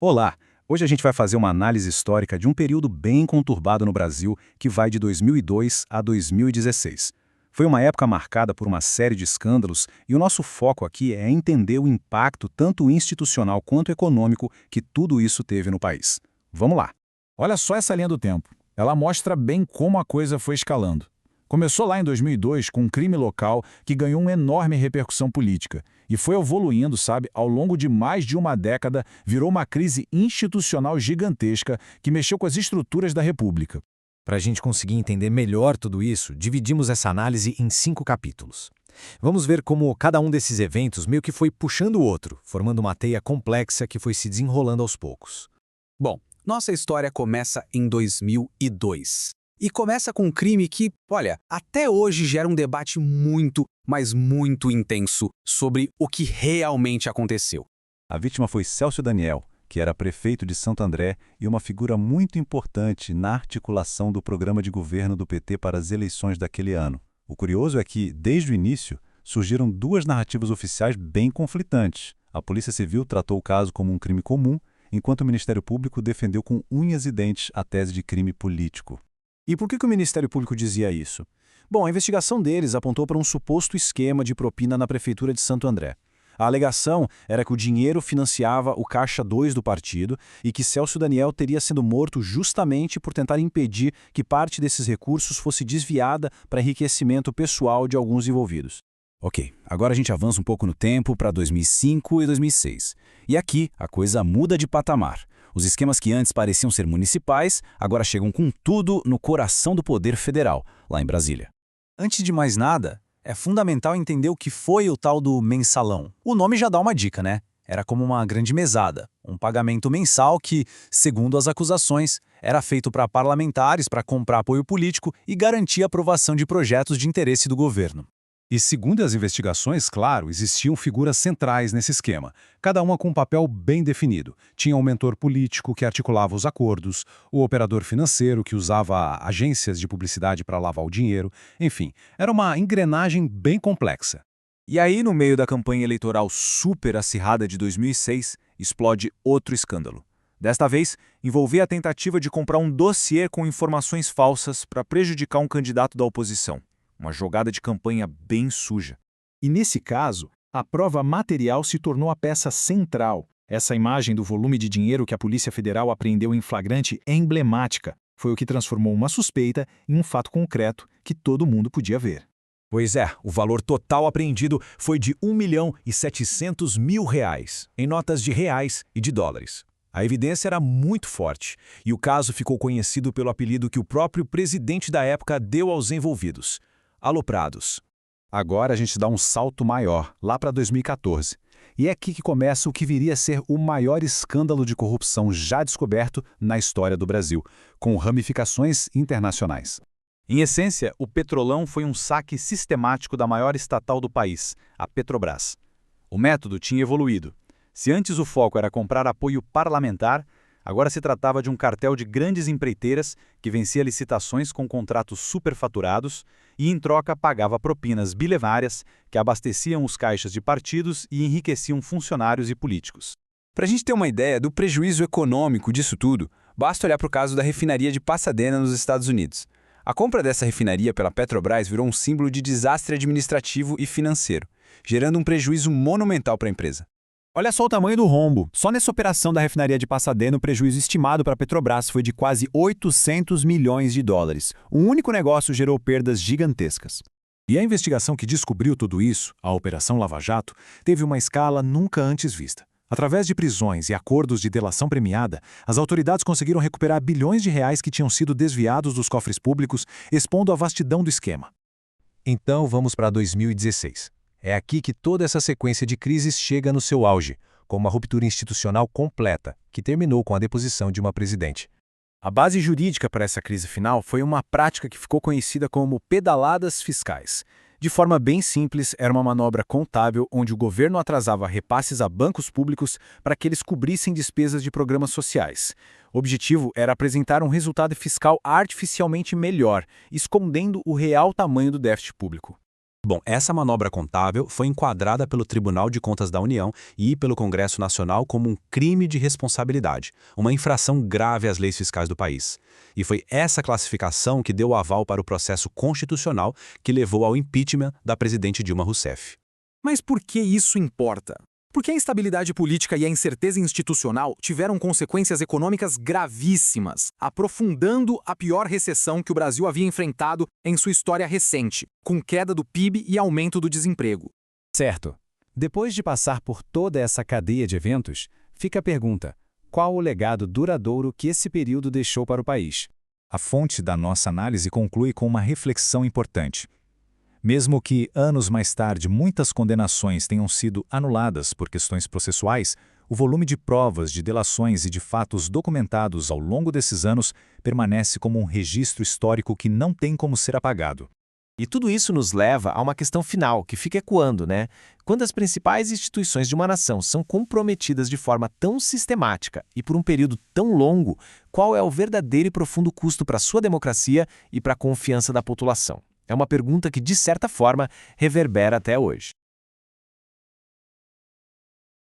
Olá! Hoje a gente vai fazer uma análise histórica de um período bem conturbado no Brasil que vai de 2002 a 2016. Foi uma época marcada por uma série de escândalos e o nosso foco aqui é entender o impacto tanto institucional quanto econômico que tudo isso teve no país. Vamos lá! Olha só essa linha do tempo. Ela mostra bem como a coisa foi escalando. Começou lá em 2002 com um crime local que ganhou uma enorme repercussão política e foi evoluindo, sabe, ao longo de mais de uma década, virou uma crise institucional gigantesca que mexeu com as estruturas da República. Para a gente conseguir entender melhor tudo isso, dividimos essa análise em 5 capítulos. Vamos ver como cada um desses eventos meio que foi puxando o outro, formando uma teia complexa que foi se desenrolando aos poucos. Bom, nossa história começa em 2002. E começa com um crime que, olha, até hoje gera um debate muito, mas muito intenso sobre o que realmente aconteceu. A vítima foi Célcio Daniel, que era prefeito de Santo André e uma figura muito importante na articulação do programa de governo do PT para as eleições daquele ano. O curioso é que, desde o início, surgiram duas narrativas oficiais bem conflitantes. A Polícia Civil tratou o caso como um crime comum, enquanto o Ministério Público defendeu com unhas e dentes a tese de crime político. E por que o Ministério Público dizia isso? Bom, a investigação deles apontou para um suposto esquema de propina na Prefeitura de Santo André. A alegação era que o dinheiro financiava o Caixa 2 do partido e que Célcio Daniel teria sido morto justamente por tentar impedir que parte desses recursos fosse desviada para enriquecimento pessoal de alguns envolvidos. Ok, agora a gente avança um pouco no tempo para 2005 e 2006. E aqui a coisa muda de patamar. Os esquemas que antes pareciam ser municipais, agora chegam com tudo no coração do poder federal, lá em Brasília. Antes de mais nada, é fundamental entender o que foi o tal do mensalão. O nome já dá uma dica, né? Era como uma grande mesada, um pagamento mensal que, segundo as acusações, era feito para parlamentares para comprar apoio político e garantir a aprovação de projetos de interesse do governo. E segundo as investigações, claro, existiam figuras centrais nesse esquema, cada uma com um papel bem definido. Tinha um mentor político que articulava os acordos, o operador financeiro que usava agências de publicidade para lavar o dinheiro, enfim, era uma engrenagem bem complexa. E aí, no meio da campanha eleitoral super acirrada de 2006, explode outro escândalo. Desta vez, envolvia a tentativa de comprar um dossiê com informações falsas para prejudicar um candidato da oposição. Uma jogada de campanha bem suja. E nesse caso, a prova material se tornou a peça central. Essa imagem do volume de dinheiro que a Polícia Federal apreendeu em flagrante é emblemática. Foi o que transformou uma suspeita em um fato concreto que todo mundo podia ver. Pois é, o valor total apreendido foi de R$ 1.700.000, em notas de reais e de dólares. A evidência era muito forte, e o caso ficou conhecido pelo apelido que o próprio presidente da época deu aos envolvidos: aloprados. Agora a gente dá um salto maior, lá para 2014. E é aqui que começa o que viria a ser o maior escândalo de corrupção já descoberto na história do Brasil, com ramificações internacionais. Em essência, o Petrolão foi um saque sistemático da maior estatal do país, a Petrobras. O método tinha evoluído. Se antes o foco era comprar apoio parlamentar, agora se tratava de um cartel de grandes empreiteiras que vencia licitações com contratos superfaturados e, em troca, pagava propinas bilionárias que abasteciam os caixas de partidos e enriqueciam funcionários e políticos. Para a gente ter uma ideia do prejuízo econômico disso tudo, basta olhar para o caso da refinaria de Pasadena, nos Estados Unidos. A compra dessa refinaria pela Petrobras virou um símbolo de desastre administrativo e financeiro, gerando um prejuízo monumental para a empresa. Olha só o tamanho do rombo. Só nessa operação da refinaria de Pasadena, o prejuízo estimado para a Petrobras foi de quase 800 milhões de dólares. Um único negócio gerou perdas gigantescas. E a investigação que descobriu tudo isso, a Operação Lava Jato, teve uma escala nunca antes vista. Através de prisões e acordos de delação premiada, as autoridades conseguiram recuperar bilhões de reais que tinham sido desviados dos cofres públicos, expondo a vastidão do esquema. Então vamos para 2016. É aqui que toda essa sequência de crises chega no seu auge, com uma ruptura institucional completa, que terminou com a deposição de uma presidente. A base jurídica para essa crise final foi uma prática que ficou conhecida como pedaladas fiscais. De forma bem simples, era uma manobra contábil onde o governo atrasava repasses a bancos públicos para que eles cobrissem despesas de programas sociais. O objetivo era apresentar um resultado fiscal artificialmente melhor, escondendo o real tamanho do déficit público. Bom, essa manobra contábil foi enquadrada pelo Tribunal de Contas da União e pelo Congresso Nacional como um crime de responsabilidade, uma infração grave às leis fiscais do país. E foi essa classificação que deu o aval para o processo constitucional que levou ao impeachment da presidente Dilma Rousseff. Mas por que isso importa? Porque a instabilidade política e a incerteza institucional tiveram consequências econômicas gravíssimas, aprofundando a pior recessão que o Brasil havia enfrentado em sua história recente, com queda do PIB e aumento do desemprego. Certo. Depois de passar por toda essa cadeia de eventos, fica a pergunta: qual o legado duradouro que esse período deixou para o país? A fonte da nossa análise conclui com uma reflexão importante. Mesmo que, anos mais tarde, muitas condenações tenham sido anuladas por questões processuais, o volume de provas, de delações e de fatos documentados ao longo desses anos permanece como um registro histórico que não tem como ser apagado. E tudo isso nos leva a uma questão final, que fica ecoando, né? Quando as principais instituições de uma nação são comprometidas de forma tão sistemática e por um período tão longo, qual é o verdadeiro e profundo custo para a sua democracia e para a confiança da população? É uma pergunta que, de certa forma, reverbera até hoje.